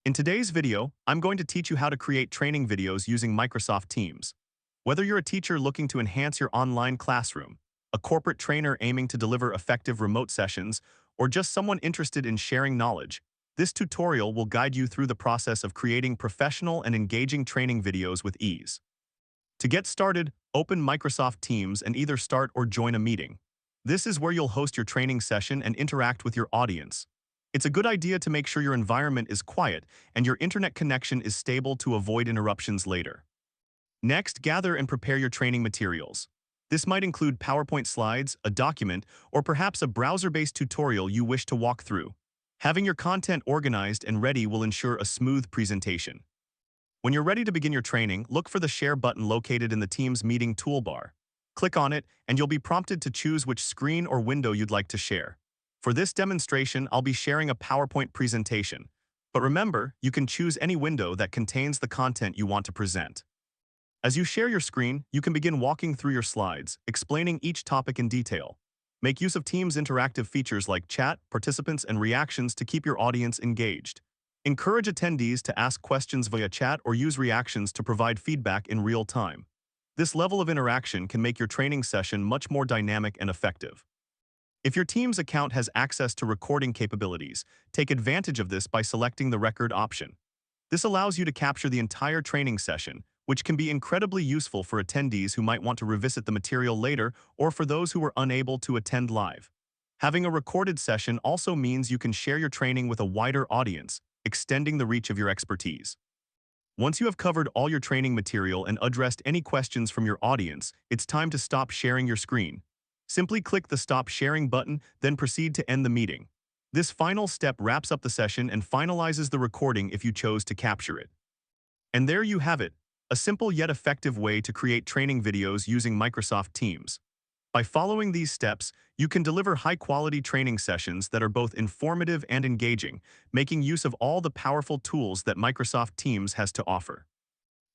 In today's video, I'm going to teach you how to create training videos using Microsoft Teams. Whether you're a teacher looking to enhance your online classroom, a corporate trainer aiming to deliver effective remote sessions, or just someone interested in sharing knowledge, this tutorial will guide you through the process of creating professional and engaging training videos with ease. To get started, open Microsoft Teams and either start or join a meeting. This is where you'll host your training session and interact with your audience. It's a good idea to make sure your environment is quiet and your internet connection is stable to avoid interruptions later. Next, gather and prepare your training materials. This might include PowerPoint slides, a document, or perhaps a browser-based tutorial you wish to walk through. Having your content organized and ready will ensure a smooth presentation. When you're ready to begin your training, look for the Share button located in the Teams meeting toolbar. Click on it, and you'll be prompted to choose which screen or window you'd like to share. For this demonstration, I'll be sharing a PowerPoint presentation. But remember, you can choose any window that contains the content you want to present. As you share your screen, you can begin walking through your slides, explaining each topic in detail. Make use of Teams' interactive features like chat, participants, and reactions to keep your audience engaged. Encourage attendees to ask questions via chat or use reactions to provide feedback in real time. This level of interaction can make your training session much more dynamic and effective. If your Teams account has access to recording capabilities, take advantage of this by selecting the record option. This allows you to capture the entire training session, which can be incredibly useful for attendees who might want to revisit the material later or for those who were unable to attend live. Having a recorded session also means you can share your training with a wider audience, extending the reach of your expertise. Once you have covered all your training material and addressed any questions from your audience, it's time to stop sharing your screen. Simply click the Stop Sharing button, then proceed to end the meeting. This final step wraps up the session and finalizes the recording if you chose to capture it. And there you have it, a simple yet effective way to create training videos using Microsoft Teams. By following these steps, you can deliver high-quality training sessions that are both informative and engaging, making use of all the powerful tools that Microsoft Teams has to offer.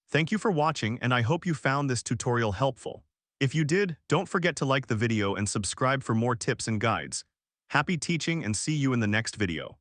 Thank you for watching, and I hope you found this tutorial helpful. If you did, don't forget to like the video and subscribe for more tips and guides. Happy teaching and see you in the next video.